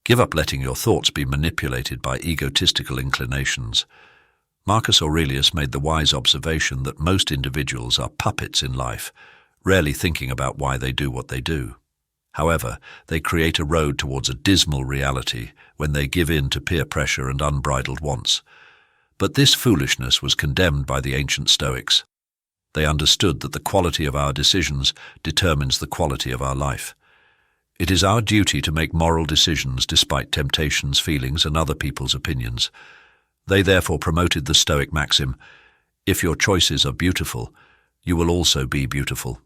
Give up letting your thoughts be manipulated by egotistical inclinations. Marcus Aurelius made the wise observation that most individuals are puppets in life, rarely thinking about why they do what they do. However, they create a road towards a dismal reality when they give in to peer pressure and unbridled wants. But this foolishness was condemned by the ancient Stoics. They understood that the quality of our decisions determines the quality of our life. It is our duty to make moral decisions despite temptations, feelings, and other people's opinions. They therefore promoted the Stoic maxim, "If your choices are beautiful, you will also be beautiful."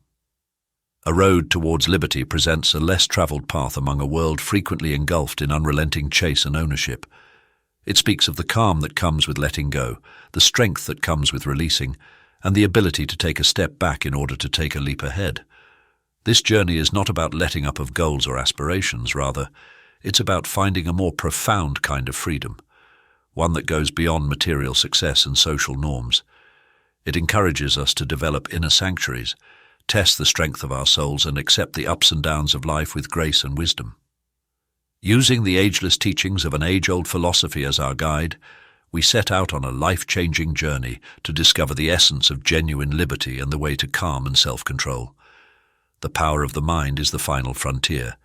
A road towards liberty presents a less traveled path among a world frequently engulfed in unrelenting chase and ownership. It speaks of the calm that comes with letting go, the strength that comes with releasing, and the ability to take a step back in order to take a leap ahead. This journey is not about letting up of goals or aspirations, rather, it's about finding a more profound kind of freedom, one that goes beyond material success and social norms. It encourages us to develop inner sanctuaries, test the strength of our souls, and accept the ups and downs of life with grace and wisdom. Using the ageless teachings of an age-old philosophy as our guide, we set out on a life-changing journey to discover the essence of genuine liberty and the way to calm and self-control. The power of the mind is the final frontier.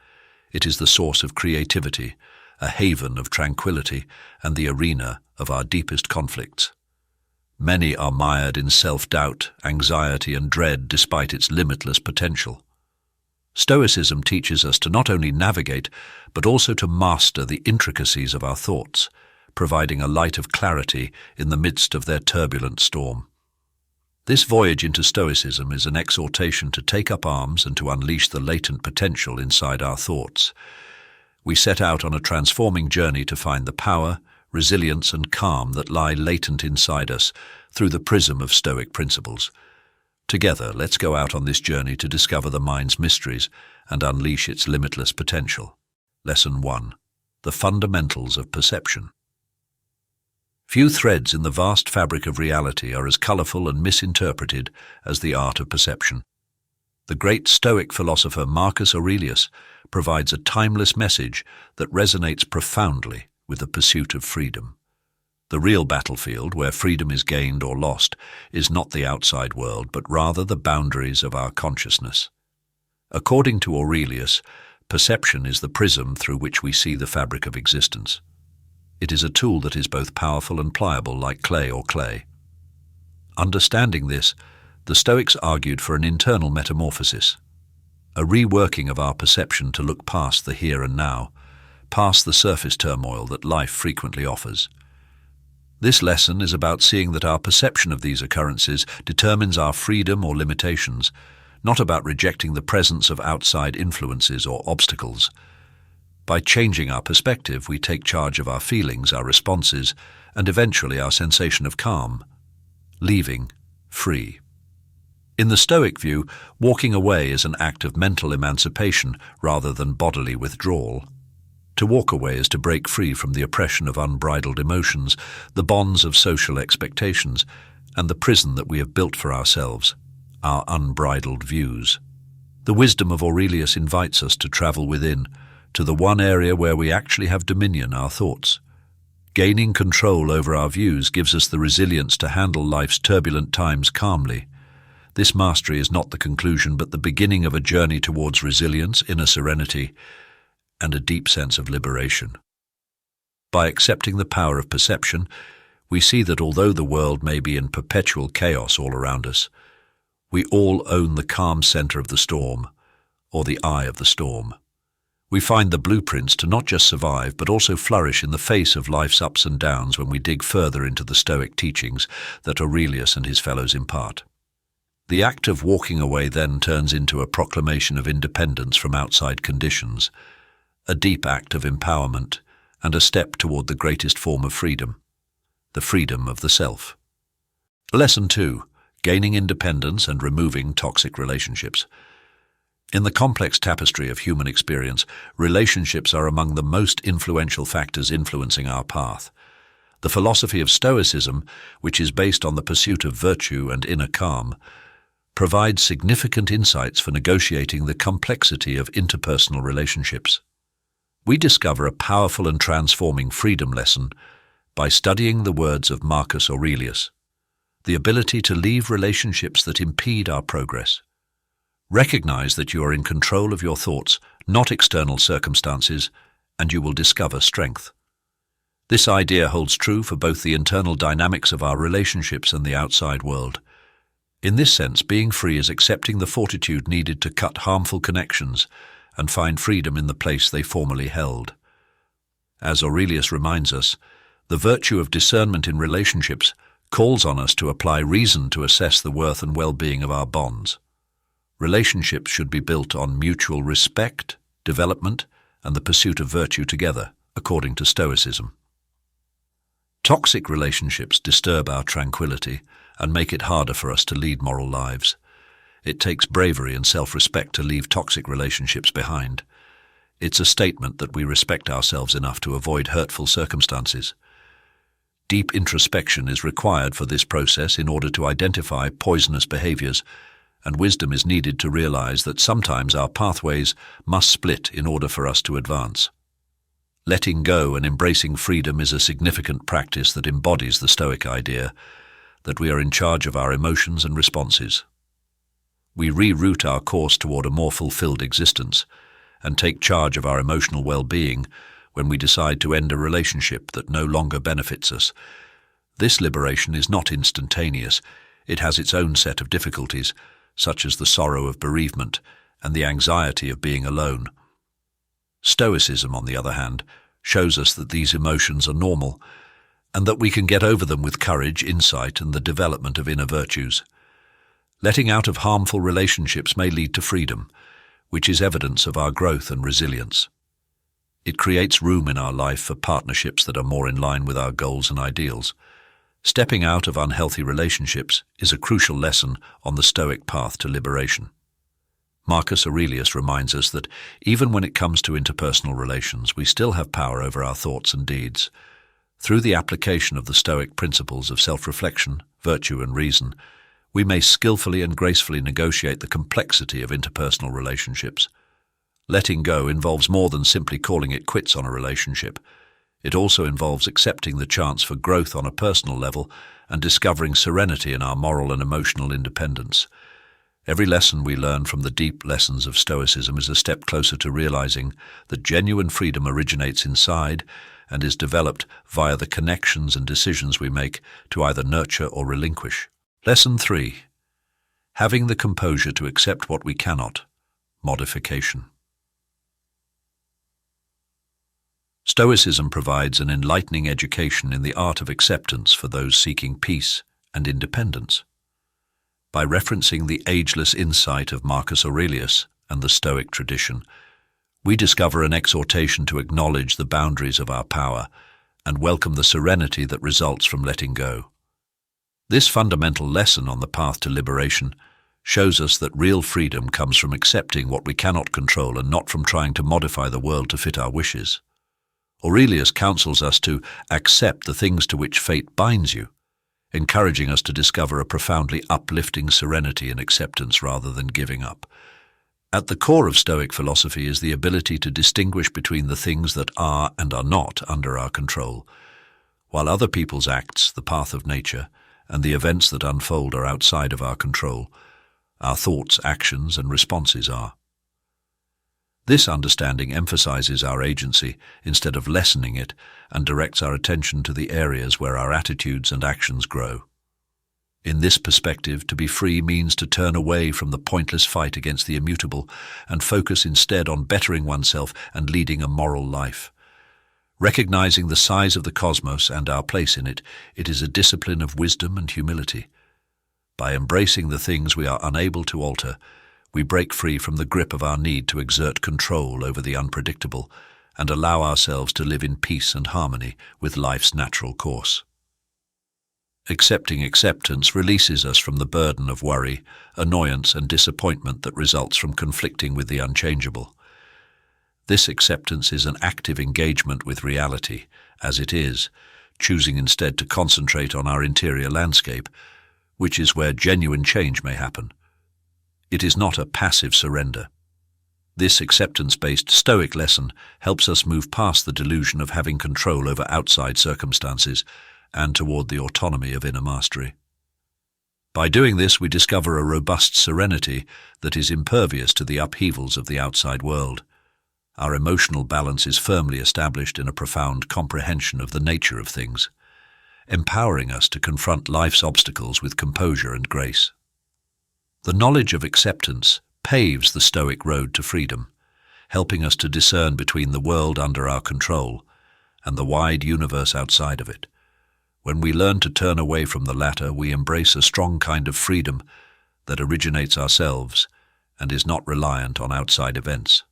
It is the source of creativity, a haven of tranquility, and the arena of our deepest conflicts. Many are mired in self-doubt, anxiety, and dread despite its limitless potential. Stoicism teaches us to not only navigate, but also to master the intricacies of our thoughts, providing a light of clarity in the midst of their turbulent storm. This voyage into Stoicism is an exhortation to take up arms and to unleash the latent potential inside our thoughts. We set out on a transforming journey to find the power, resilience, and calm that lie latent inside us through the prism of Stoic principles. Together, let's go out on this journey to discover the mind's mysteries and unleash its limitless potential. Lesson 1. The fundamentals of perception. Few threads in the vast fabric of reality are as colorful and misinterpreted as the art of perception. The great Stoic philosopher Marcus Aurelius provides a timeless message that resonates profoundly with the pursuit of freedom. The real battlefield, where freedom is gained or lost, is not the outside world, but rather the boundaries of our consciousness. According to Aurelius, perception is the prism through which we see the fabric of existence. It is a tool that is both powerful and pliable, like clay or clay. Understanding this, the Stoics argued for an internal metamorphosis, a reworking of our perception to look past the here and now, past the surface turmoil that life frequently offers. This lesson is about seeing that our perception of these occurrences determines our freedom or limitations, not about rejecting the presence of outside influences or obstacles. By changing our perspective, we take charge of our feelings, our responses, and eventually our sensation of calm, leaving free. In the Stoic view, walking away is an act of mental emancipation rather than bodily withdrawal. To walk away is to break free from the oppression of unbridled emotions, the bonds of social expectations, and the prison that we have built for ourselves, our unbridled views. The wisdom of Aurelius invites us to travel within, to the one area where we actually have dominion, our thoughts. Gaining control over our views gives us the resilience to handle life's turbulent times calmly. This mastery is not the conclusion, but the beginning of a journey towards resilience, inner serenity, and a deep sense of liberation. By accepting the power of perception, we see that although the world may be in perpetual chaos all around us, we all own the calm center of the storm, or the eye of the storm. We find the blueprints to not just survive, but also flourish in the face of life's ups and downs when we dig further into the Stoic teachings that Aurelius and his fellows impart. The act of walking away then turns into a proclamation of independence from outside conditions, a deep act of empowerment, and a step toward the greatest form of freedom, the freedom of the self. Lesson 2. Gaining independence and removing toxic relationships. In the complex tapestry of human experience, relationships are among the most influential factors influencing our path. The philosophy of Stoicism, which is based on the pursuit of virtue and inner calm, provides significant insights for negotiating the complexity of interpersonal relationships. We discover a powerful and transforming freedom lesson by studying the words of Marcus Aurelius, the ability to leave relationships that impede our progress. Recognize that you are in control of your thoughts, not external circumstances, and you will discover strength. This idea holds true for both the internal dynamics of our relationships and the outside world. In this sense, being free is accepting the fortitude needed to cut harmful connections and find freedom in the place they formerly held. As Aurelius reminds us, the virtue of discernment in relationships calls on us to apply reason to assess the worth and well-being of our bonds. Relationships should be built on mutual respect, development, and the pursuit of virtue together, according to Stoicism. Toxic relationships disturb our tranquility and make it harder for us to lead moral lives. It takes bravery and self-respect to leave toxic relationships behind. It's a statement that we respect ourselves enough to avoid hurtful circumstances. Deep introspection is required for this process in order to identify poisonous behaviors, and wisdom is needed to realize that sometimes our pathways must split in order for us to advance. Letting go and embracing freedom is a significant practice that embodies the Stoic idea that we are in charge of our emotions and responses. We reroute our course toward a more fulfilled existence and take charge of our emotional well-being when we decide to end a relationship that no longer benefits us. This liberation is not instantaneous. It has its own set of difficulties, such as the sorrow of bereavement and the anxiety of being alone. Stoicism, on the other hand, shows us that these emotions are normal and that we can get over them with courage, insight, and the development of inner virtues. Letting out of harmful relationships may lead to freedom, which is evidence of our growth and resilience. It creates room in our life for partnerships that are more in line with our goals and ideals. Stepping out of unhealthy relationships is a crucial lesson on the Stoic path to liberation. Marcus Aurelius reminds us that even when it comes to interpersonal relations, we still have power over our thoughts and deeds. Through the application of the Stoic principles of self-reflection, virtue, and reason, we may skillfully and gracefully negotiate the complexity of interpersonal relationships. Letting go involves more than simply calling it quits on a relationship. It also involves accepting the chance for growth on a personal level and discovering serenity in our moral and emotional independence. Every lesson we learn from the deep lessons of Stoicism is a step closer to realizing that genuine freedom originates inside and is developed via the connections and decisions we make to either nurture or relinquish. Lesson 3. Having the composure to accept what we cannot. Modification. Stoicism provides an enlightening education in the art of acceptance for those seeking peace and independence. By referencing the ageless insight of Marcus Aurelius and the Stoic tradition, we discover an exhortation to acknowledge the boundaries of our power and welcome the serenity that results from letting go. This fundamental lesson on the path to liberation shows us that real freedom comes from accepting what we cannot control and not from trying to modify the world to fit our wishes. Aurelius counsels us to accept the things to which fate binds you, encouraging us to discover a profoundly uplifting serenity and acceptance rather than giving up. At the core of Stoic philosophy is the ability to distinguish between the things that are and are not under our control, while other people's acts, the path of nature, and the events that unfold are outside of our control. Our thoughts, actions, and responses are. This understanding emphasizes our agency instead of lessening it and directs our attention to the areas where our attitudes and actions grow. In this perspective, to be free means to turn away from the pointless fight against the immutable and focus instead on bettering oneself and leading a moral life. Recognizing the size of the cosmos and our place in it, it is a discipline of wisdom and humility. By embracing the things we are unable to alter, we break free from the grip of our need to exert control over the unpredictable and allow ourselves to live in peace and harmony with life's natural course. Accepting acceptance releases us from the burden of worry, annoyance, and disappointment that results from conflicting with the unchangeable. This acceptance is an active engagement with reality, as it is, choosing instead to concentrate on our interior landscape, which is where genuine change may happen. It is not a passive surrender. This acceptance-based Stoic lesson helps us move past the delusion of having control over outside circumstances and toward the autonomy of inner mastery. By doing this, we discover a robust serenity that is impervious to the upheavals of the outside world. Our emotional balance is firmly established in a profound comprehension of the nature of things, empowering us to confront life's obstacles with composure and grace. The knowledge of acceptance paves the Stoic road to freedom, helping us to discern between the world under our control and the wide universe outside of it. When we learn to turn away from the latter, we embrace a strong kind of freedom that originates ourselves and is not reliant on outside events.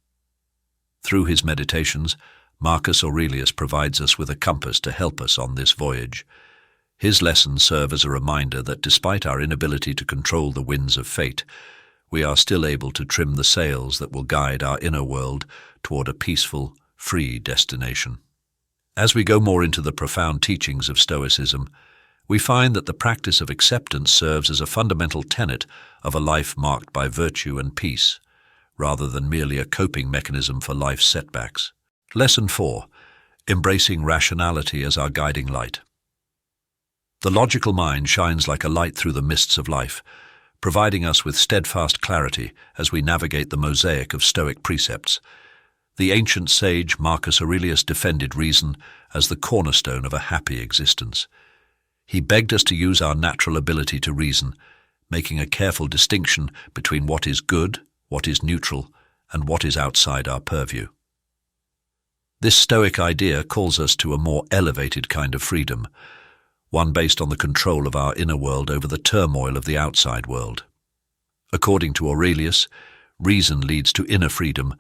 Through his meditations, Marcus Aurelius provides us with a compass to help us on this voyage. His lessons serve as a reminder that despite our inability to control the winds of fate, we are still able to trim the sails that will guide our inner world toward a peaceful, free destination. As we go more into the profound teachings of Stoicism, we find that the practice of acceptance serves as a fundamental tenet of a life marked by virtue and peace, rather than merely a coping mechanism for life's setbacks. Lesson 4. Embracing rationality as our guiding light. The logical mind shines like a light through the mists of life, providing us with steadfast clarity as we navigate the mosaic of Stoic precepts. The ancient sage Marcus Aurelius defended reason as the cornerstone of a happy existence. He begged us to use our natural ability to reason, making a careful distinction between what is good, what is neutral, and what is outside our purview. This Stoic idea calls us to a more elevated kind of freedom, one based on the control of our inner world over the turmoil of the outside world. According to Aurelius, reason leads to inner freedom,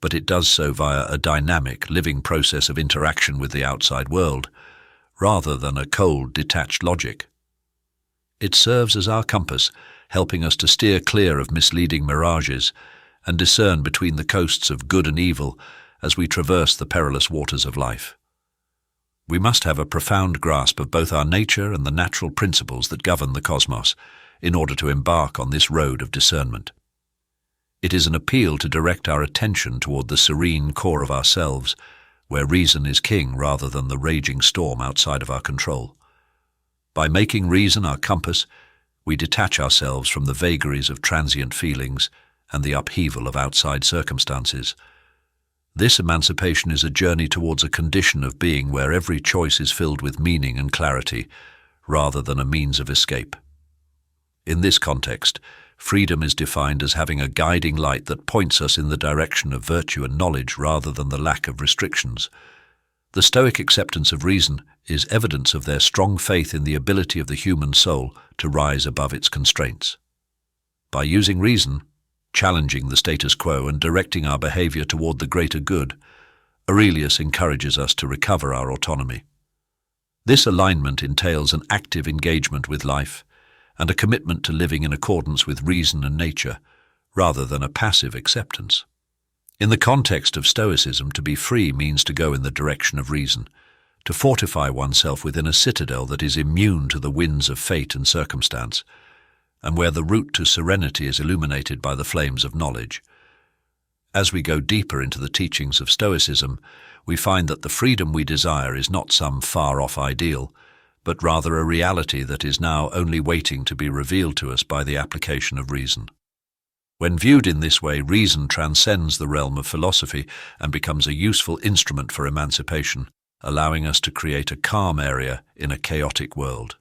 but it does so via a dynamic, living process of interaction with the outside world, rather than a cold, detached logic. It serves as our compass, helping us to steer clear of misleading mirages and discern between the coasts of good and evil as we traverse the perilous waters of life. We must have a profound grasp of both our nature and the natural principles that govern the cosmos in order to embark on this road of discernment. It is an appeal to direct our attention toward the serene core of ourselves, where reason is king rather than the raging storm outside of our control. By making reason our compass, we detach ourselves from the vagaries of transient feelings and the upheaval of outside circumstances. This emancipation is a journey towards a condition of being where every choice is filled with meaning and clarity, rather than a means of escape. In this context, freedom is defined as having a guiding light that points us in the direction of virtue and knowledge rather than the lack of restrictions. The Stoic acceptance of reason is evidence of their strong faith in the ability of the human soul to rise above its constraints. By using reason, challenging the status quo and directing our behavior toward the greater good, Aurelius encourages us to recover our autonomy. This alignment entails an active engagement with life, and a commitment to living in accordance with reason and nature, rather than a passive acceptance. In the context of Stoicism, to be free means to go in the direction of reason, to fortify oneself within a citadel that is immune to the winds of fate and circumstance, and where the route to serenity is illuminated by the flames of knowledge. As we go deeper into the teachings of Stoicism, we find that the freedom we desire is not some far-off ideal, but rather a reality that is now only waiting to be revealed to us by the application of reason. When viewed in this way, reason transcends the realm of philosophy and becomes a useful instrument for emancipation, allowing us to create a calm area in a chaotic world.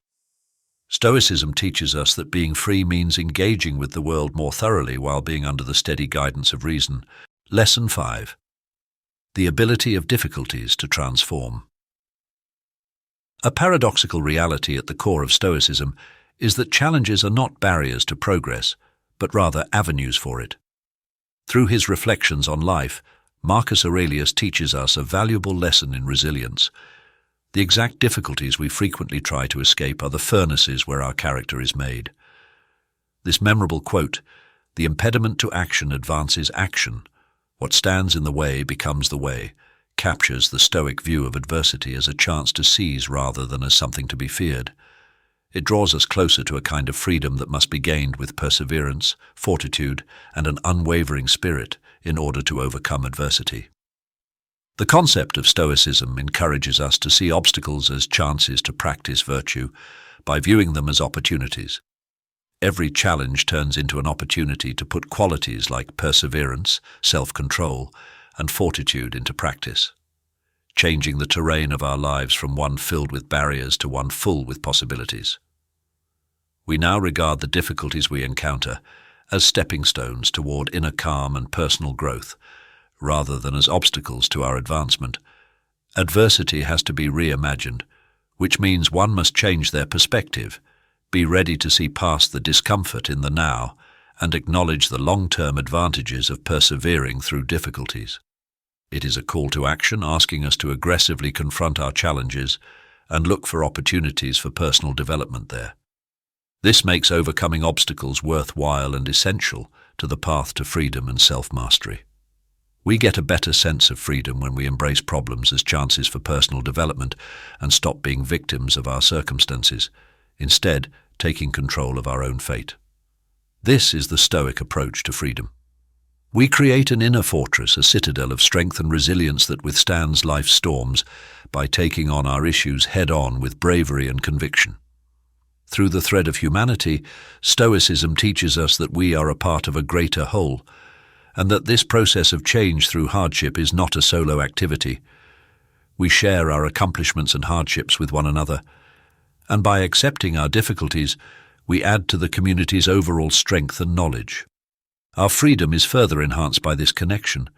Stoicism teaches us that being free means engaging with the world more thoroughly while being under the steady guidance of reason. Lesson 5. The ability of difficulties to transform. A paradoxical reality at the core of Stoicism is that challenges are not barriers to progress, but rather avenues for it. Through his reflections on life, Marcus Aurelius teaches us a valuable lesson in resilience. The exact difficulties we frequently try to escape are the furnaces where our character is made. This memorable quote, "The impediment to action advances action. What stands in the way becomes the way," captures the Stoic view of adversity as a chance to seize rather than as something to be feared. It draws us closer to a kind of freedom that must be gained with perseverance, fortitude, and an unwavering spirit in order to overcome adversity. The concept of Stoicism encourages us to see obstacles as chances to practice virtue by viewing them as opportunities. Every challenge turns into an opportunity to put qualities like perseverance, self-control, and fortitude into practice, changing the terrain of our lives from one filled with barriers to one full with possibilities. We now regard the difficulties we encounter as stepping stones toward inner calm and personal growth, rather than as obstacles to our advancement. Adversity has to be reimagined, which means one must change their perspective, be ready to see past the discomfort in the now, and acknowledge the long-term advantages of persevering through difficulties. It is a call to action, asking us to aggressively confront our challenges and look for opportunities for personal development there. This makes overcoming obstacles worthwhile and essential to the path to freedom and self-mastery. We get a better sense of freedom when we embrace problems as chances for personal development and stop being victims of our circumstances, instead taking control of our own fate. This is the Stoic approach to freedom. We create an inner fortress, a citadel of strength and resilience that withstands life's storms by taking on our issues head-on with bravery and conviction. Through the thread of humanity, Stoicism teaches us that we are a part of a greater whole, and that this process of change through hardship is not a solo activity. We share our accomplishments and hardships with one another, and by accepting our difficulties, we add to the community's overall strength and knowledge. Our freedom is further enhanced by this connection,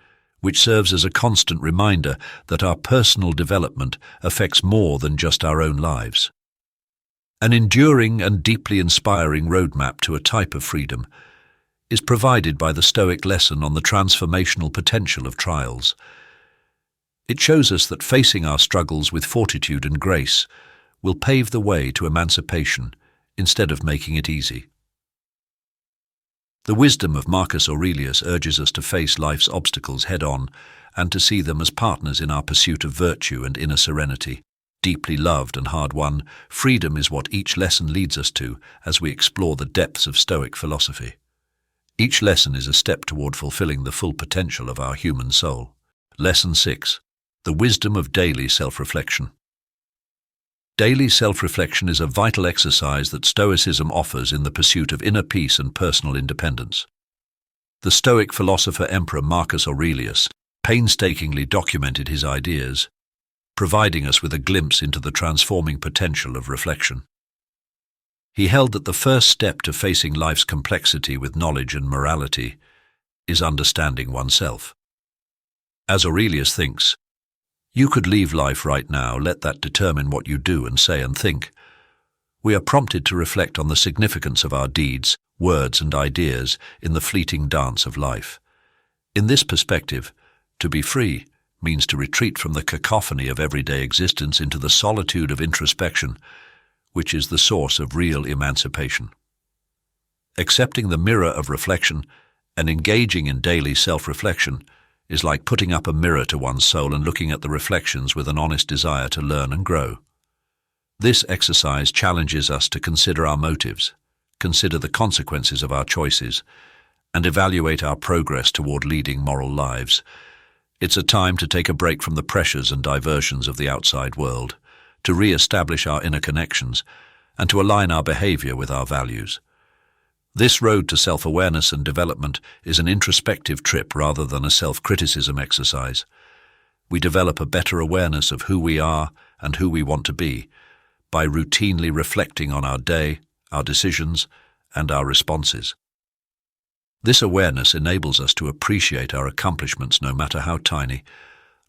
which serves as a constant reminder that our personal development affects more than just our own lives. An enduring and deeply inspiring roadmap to a type of freedom is provided by the Stoic lesson on the transformational potential of trials. It shows us that facing our struggles with fortitude and grace will pave the way to emancipation instead of making it easy. The wisdom of Marcus Aurelius urges us to face life's obstacles head-on and to see them as partners in our pursuit of virtue and inner serenity. Deeply loved and hard-won, freedom is what each lesson leads us to as we explore the depths of Stoic philosophy. Each lesson is a step toward fulfilling the full potential of our human soul. Lesson 6. The wisdom of daily self-reflection. Daily self-reflection is a vital exercise that Stoicism offers in the pursuit of inner peace and personal independence. The Stoic philosopher-emperor Marcus Aurelius painstakingly documented his ideas, providing us with a glimpse into the transforming potential of reflection. He held that the first step to facing life's complexity with knowledge and morality is understanding oneself. As Aurelius thinks, you could leave life right now, let that determine what you do and say and think. We are prompted to reflect on the significance of our deeds, words and ideas in the fleeting dance of life. In this perspective, to be free means to retreat from the cacophony of everyday existence into the solitude of introspection, which is the source of real emancipation. Accepting the mirror of reflection and engaging in daily self-reflection is like putting up a mirror to one's soul and looking at the reflections with an honest desire to learn and grow. This exercise challenges us to consider our motives, consider the consequences of our choices, and evaluate our progress toward leading moral lives. It's a time to take a break from the pressures and diversions of the outside world, to re-establish our inner connections, and to align our behavior with our values. This road to self-awareness and development is an introspective trip rather than a self-criticism exercise. We develop a better awareness of who we are and who we want to be by routinely reflecting on our day, our decisions, and our responses. This awareness enables us to appreciate our accomplishments no matter how tiny,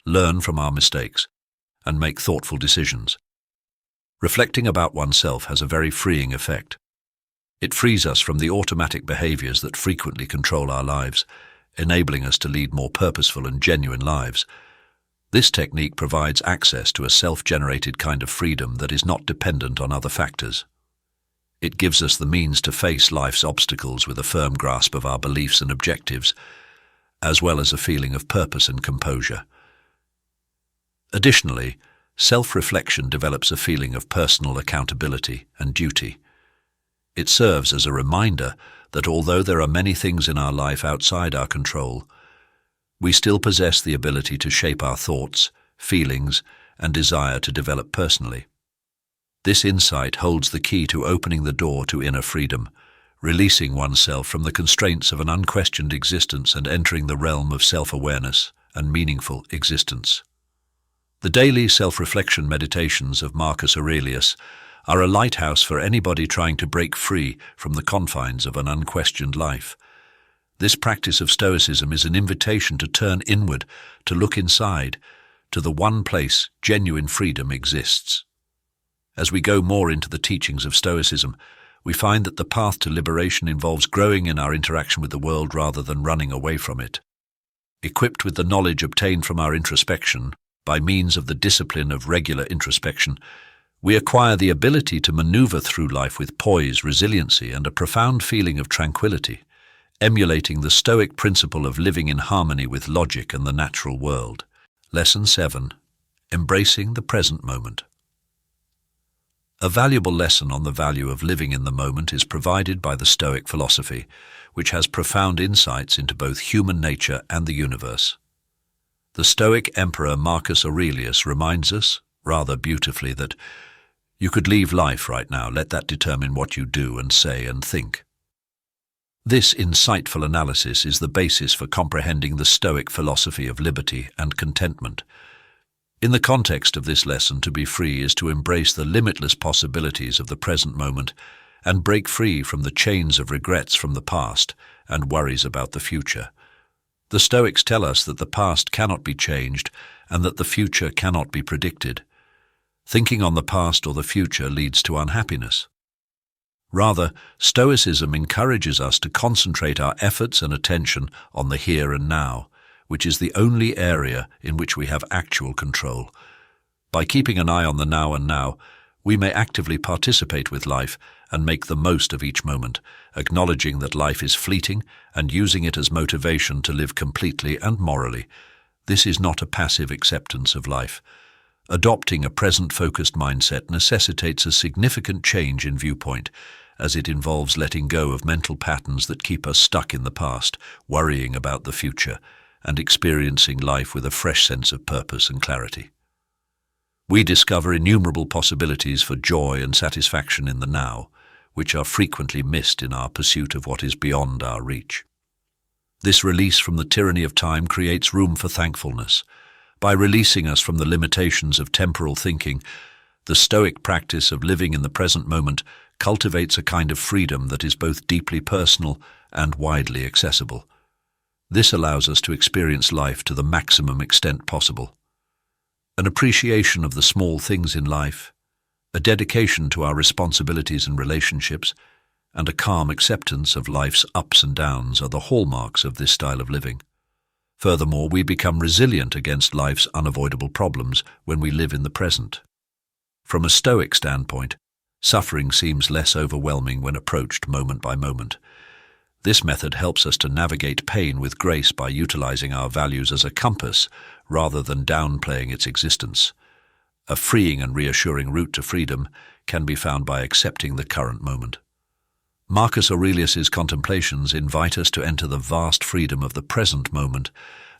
learn from our mistakes, and make thoughtful decisions. Reflecting about oneself has a very freeing effect. It frees us from the automatic behaviors that frequently control our lives, enabling us to lead more purposeful and genuine lives. This technique provides access to a self-generated kind of freedom that is not dependent on other factors. It gives us the means to face life's obstacles with a firm grasp of our beliefs and objectives, as well as a feeling of purpose and composure. Additionally, self-reflection develops a feeling of personal accountability and duty. It serves as a reminder that although there are many things in our life outside our control, we still possess the ability to shape our thoughts, feelings, and desire to develop personally. This insight holds the key to opening the door to inner freedom, releasing oneself from the constraints of an unquestioned existence and entering the realm of self-awareness and meaningful existence. The daily self-reflection meditations of Marcus Aurelius are a lighthouse for anybody trying to break free from the confines of an unquestioned life. This practice of Stoicism is an invitation to turn inward, to look inside, to the one place genuine freedom exists. As we go more into the teachings of Stoicism, we find that the path to liberation involves growing in our interaction with the world rather than running away from it. Equipped with the knowledge obtained from our introspection, by means of the discipline of regular introspection, we acquire the ability to maneuver through life with poise, resiliency, and a profound feeling of tranquility, emulating the Stoic principle of living in harmony with logic and the natural world. Lesson 7. Embracing the present moment. A valuable lesson on the value of living in the moment is provided by the Stoic philosophy, which has profound insights into both human nature and the universe. The Stoic Emperor Marcus Aurelius reminds us, rather beautifully, that you could leave life right now, let that determine what you do and say and think. This insightful analysis is the basis for comprehending the Stoic philosophy of liberty and contentment. In the context of this lesson, to be free is to embrace the limitless possibilities of the present moment and break free from the chains of regrets from the past and worries about the future. The Stoics tell us that the past cannot be changed and that the future cannot be predicted. Thinking on the past or the future leads to unhappiness. Rather, Stoicism encourages us to concentrate our efforts and attention on the here and now, which is the only area in which we have actual control. By keeping an eye on the now and now, we may actively participate with life and make the most of each moment, acknowledging that life is fleeting and using it as motivation to live completely and morally. This is not a passive acceptance of life. Adopting a present-focused mindset necessitates a significant change in viewpoint, as it involves letting go of mental patterns that keep us stuck in the past, worrying about the future, and experiencing life with a fresh sense of purpose and clarity. We discover innumerable possibilities for joy and satisfaction in the now, which are frequently missed in our pursuit of what is beyond our reach. This release from the tyranny of time creates room for thankfulness. By releasing us from the limitations of temporal thinking, the Stoic practice of living in the present moment cultivates a kind of freedom that is both deeply personal and widely accessible. This allows us to experience life to the maximum extent possible. An appreciation of the small things in life, a dedication to our responsibilities and relationships, and a calm acceptance of life's ups and downs are the hallmarks of this style of living. Furthermore, we become resilient against life's unavoidable problems when we live in the present. From a Stoic standpoint, suffering seems less overwhelming when approached moment by moment. This method helps us to navigate pain with grace by utilizing our values as a compass rather than downplaying its existence. A freeing and reassuring route to freedom can be found by accepting the current moment. Marcus Aurelius's contemplations invite us to enter the vast freedom of the present moment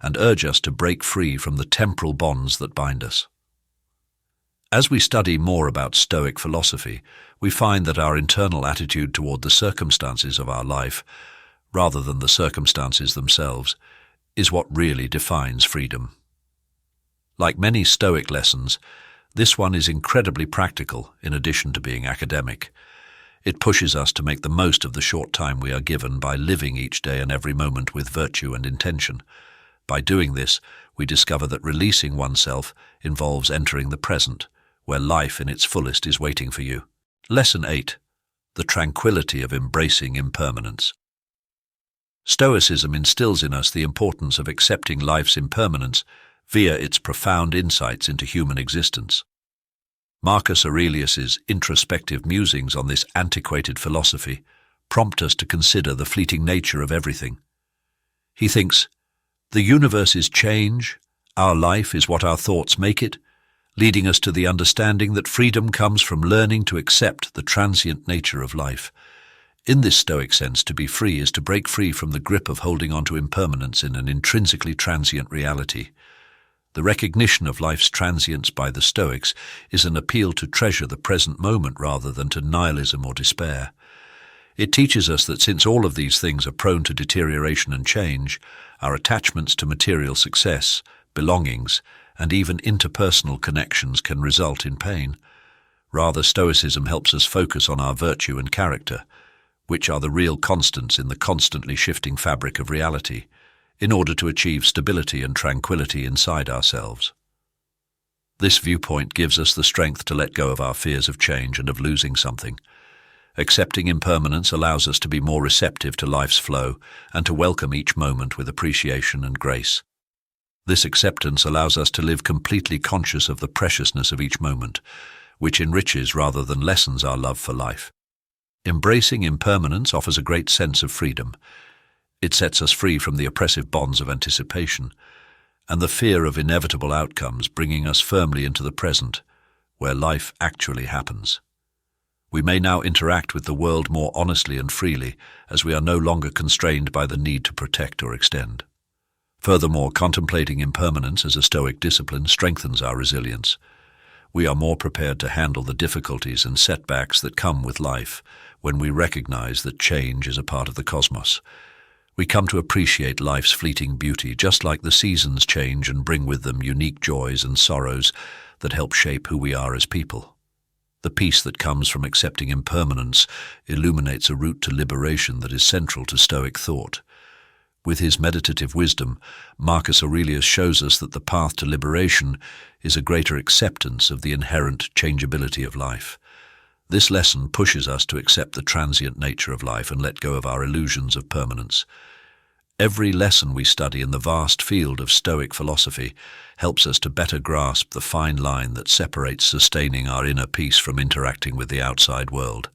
and urge us to break free from the temporal bonds that bind us. As we study more about Stoic philosophy, we find that our internal attitude toward the circumstances of our life, rather than the circumstances themselves, is what really defines freedom. Like many Stoic lessons, this one is incredibly practical in addition to being academic. It pushes us to make the most of the short time we are given by living each day and every moment with virtue and intention. By doing this, we discover that releasing oneself involves entering the present, where life in its fullest is waiting for you. Lesson 8. The tranquility of embracing impermanence. Stoicism instills in us the importance of accepting life's impermanence via its profound insights into human existence. Marcus Aurelius's introspective musings on this antiquated philosophy prompt us to consider the fleeting nature of everything. He thinks, the universe is change, our life is what our thoughts make it, leading us to the understanding that freedom comes from learning to accept the transient nature of life. In this Stoic sense, to be free is to break free from the grip of holding on to impermanence in an intrinsically transient reality. The recognition of life's transience by the Stoics is an appeal to treasure the present moment rather than to nihilism or despair. It teaches us that since all of these things are prone to deterioration and change, our attachments to material success, belongings, and even interpersonal connections can result in pain. Rather, Stoicism helps us focus on our virtue and character, which are the real constants in the constantly shifting fabric of reality, in order to achieve stability and tranquility inside ourselves. This viewpoint gives us the strength to let go of our fears of change and of losing something. Accepting impermanence allows us to be more receptive to life's flow and to welcome each moment with appreciation and grace. This acceptance allows us to live completely conscious of the preciousness of each moment, which enriches rather than lessens our love for life. Embracing impermanence offers a great sense of freedom. It sets us free from the oppressive bonds of anticipation and the fear of inevitable outcomes, bringing us firmly into the present, where life actually happens. We may now interact with the world more honestly and freely, as we are no longer constrained by the need to protect or extend. Furthermore, contemplating impermanence as a Stoic discipline strengthens our resilience. We are more prepared to handle the difficulties and setbacks that come with life when we recognize that change is a part of the cosmos. We come to appreciate life's fleeting beauty, just like the seasons change and bring with them unique joys and sorrows that help shape who we are as people. The peace that comes from accepting impermanence illuminates a route to liberation that is central to Stoic thought. With his meditative wisdom, Marcus Aurelius shows us that the path to liberation is a greater acceptance of the inherent changeability of life. This lesson pushes us to accept the transient nature of life and let go of our illusions of permanence. Every lesson we study in the vast field of Stoic philosophy helps us to better grasp the fine line that separates sustaining our inner peace from interacting with the outside world.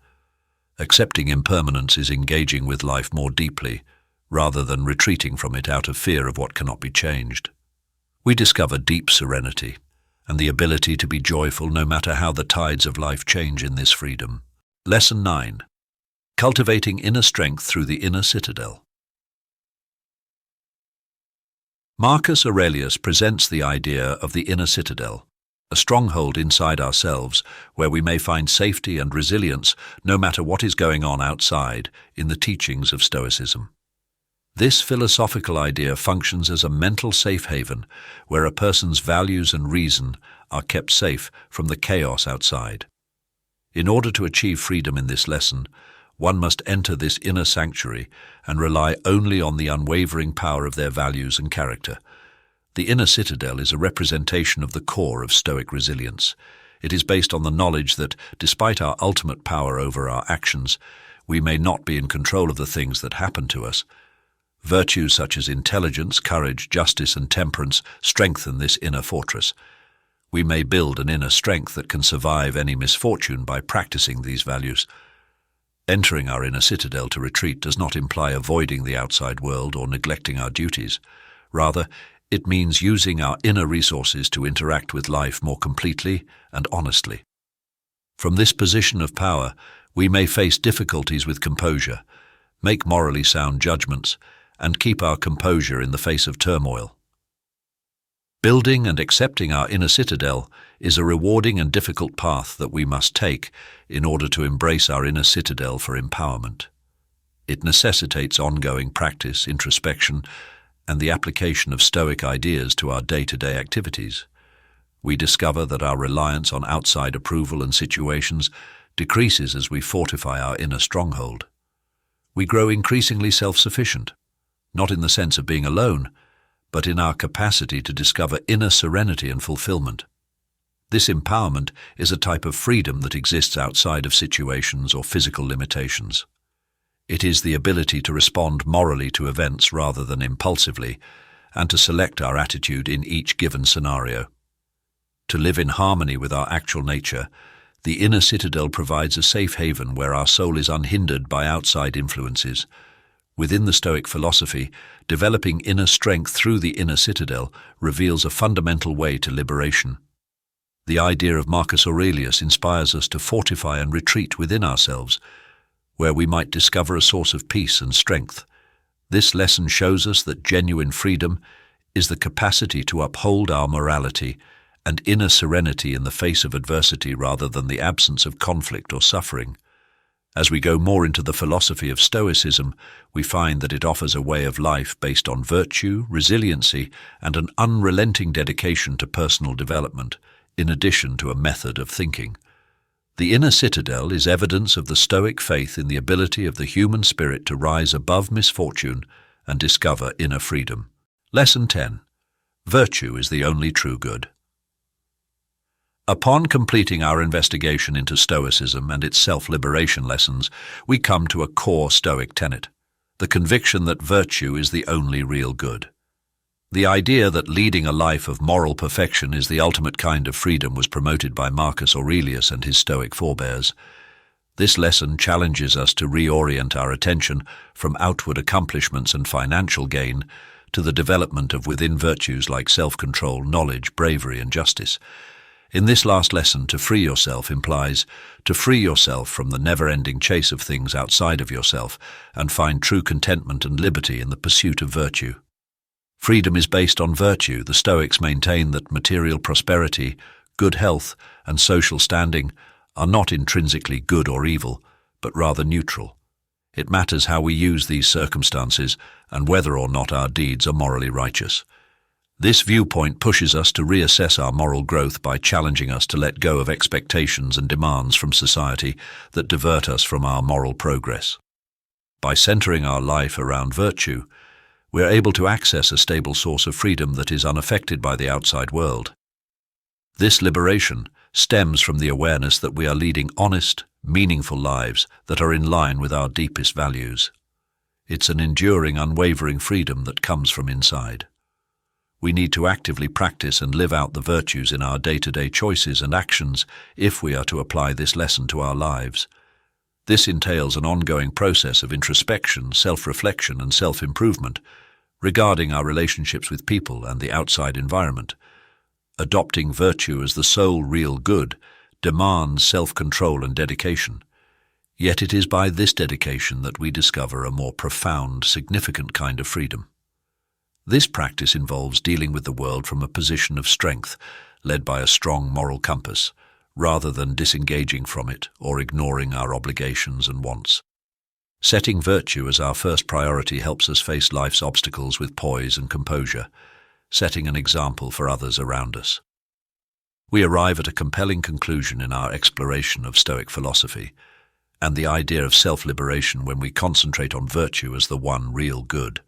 Accepting impermanence is engaging with life more deeply, rather than retreating from it out of fear of what cannot be changed. We discover deep serenity and the ability to be joyful no matter how the tides of life change in this freedom. Lesson 9. Cultivating inner strength through the inner citadel. Marcus Aurelius presents the idea of the inner citadel, a stronghold inside ourselves where we may find safety and resilience no matter what is going on outside, in the teachings of Stoicism. This philosophical idea functions as a mental safe haven where a person's values and reason are kept safe from the chaos outside. In order to achieve freedom in this lesson, one must enter this inner sanctuary and rely only on the unwavering power of their values and character. The inner citadel is a representation of the core of Stoic resilience. It is based on the knowledge that, despite our ultimate power over our actions, we may not be in control of the things that happen to us. Virtues such as intelligence, courage, justice, and temperance strengthen this inner fortress. We may build an inner strength that can survive any misfortune by practicing these values. Entering our inner citadel to retreat does not imply avoiding the outside world or neglecting our duties. Rather, it means using our inner resources to interact with life more completely and honestly. From this position of power, we may face difficulties with composure, make morally sound judgments, and keep our composure in the face of turmoil. Building and accepting our inner citadel is a rewarding and difficult path that we must take in order to embrace our inner citadel for empowerment. It necessitates ongoing practice, introspection, and the application of Stoic ideas to our day-to-day activities. We discover that our reliance on outside approval and situations decreases as we fortify our inner stronghold. We grow increasingly self-sufficient, not in the sense of being alone, but in our capacity to discover inner serenity and fulfillment. This empowerment is a type of freedom that exists outside of situations or physical limitations. It is the ability to respond morally to events rather than impulsively, and to select our attitude in each given scenario. To live in harmony with our actual nature, the inner citadel provides a safe haven where our soul is unhindered by outside influences. Within the Stoic philosophy, developing inner strength through the inner citadel reveals a fundamental way to liberation. The idea of Marcus Aurelius inspires us to fortify and retreat within ourselves. where we might discover a source of peace and strength. This lesson shows us that genuine freedom is the capacity to uphold our morality and inner serenity in the face of adversity rather than the absence of conflict or suffering. As we go more into the philosophy of Stoicism, we find that it offers a way of life based on virtue, resiliency, and an unrelenting dedication to personal development, in addition to a method of thinking. The inner citadel is evidence of the Stoic faith in the ability of the human spirit to rise above misfortune and discover inner freedom. Lesson 10. Virtue is the only true good. Upon completing our investigation into Stoicism and its self-liberation lessons, we come to a core Stoic tenet, the conviction that virtue is the only real good. The idea that leading a life of moral perfection is the ultimate kind of freedom was promoted by Marcus Aurelius and his Stoic forebears. This lesson challenges us to reorient our attention from outward accomplishments and financial gain to the development of within virtues like self-control, knowledge, bravery, and justice. In this last lesson, to free yourself implies to free yourself from the never-ending chase of things outside of yourself and find true contentment and liberty in the pursuit of virtue. Freedom is based on virtue. The Stoics maintain that material prosperity, good health, and social standing are not intrinsically good or evil, but rather neutral. It matters how we use these circumstances and whether or not our deeds are morally righteous. This viewpoint pushes us to reassess our moral growth by challenging us to let go of expectations and demands from society that divert us from our moral progress. By centering our life around virtue, we are able to access a stable source of freedom that is unaffected by the outside world. This liberation stems from the awareness that we are leading honest, meaningful lives that are in line with our deepest values. It's an enduring, unwavering freedom that comes from inside. We need to actively practice and live out the virtues in our day-to-day choices and actions if we are to apply this lesson to our lives. This entails an ongoing process of introspection, self-reflection, and self-improvement regarding our relationships with people and the outside environment. Adopting virtue as the sole real good demands self-control and dedication. Yet it is by this dedication that we discover a more profound, significant kind of freedom. This practice involves dealing with the world from a position of strength, led by a strong moral compass, rather than disengaging from it or ignoring our obligations and wants. Setting virtue as our first priority helps us face life's obstacles with poise and composure, setting an example for others around us. We arrive at a compelling conclusion in our exploration of Stoic philosophy and the idea of self-liberation when we concentrate on virtue as the one real good.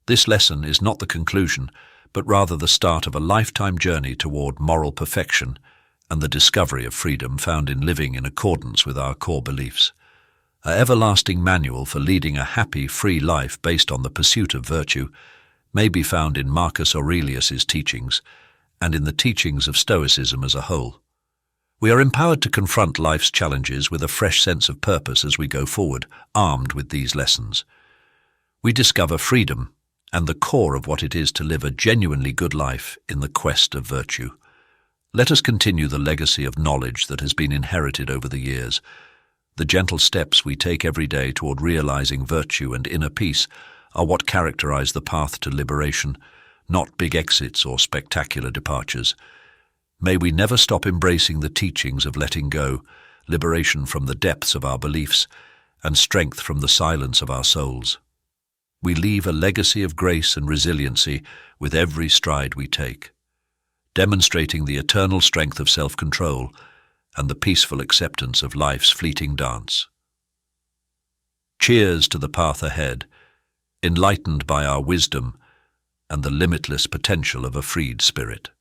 This lesson is not the conclusion, but rather the start of a lifetime journey toward moral perfection and the discovery of freedom found in living in accordance with our core beliefs. An everlasting manual for leading a happy, free life based on the pursuit of virtue may be found in Marcus Aurelius's teachings and in the teachings of Stoicism as a whole. We are empowered to confront life's challenges with a fresh sense of purpose as we go forward, armed with these lessons. We discover freedom and the core of what it is to live a genuinely good life in the quest of virtue. Let us continue the legacy of knowledge that has been inherited over the years. The gentle steps we take every day toward realizing virtue and inner peace are what characterize the path to liberation, not big exits or spectacular departures. May we never stop embracing the teachings of letting go, liberation from the depths of our beliefs, and strength from the silence of our souls. We leave a legacy of grace and resiliency with every stride we take, demonstrating the eternal strength of self-control and the peaceful acceptance of life's fleeting dance. Cheers to the path ahead, enlightened by our wisdom and the limitless potential of a freed spirit.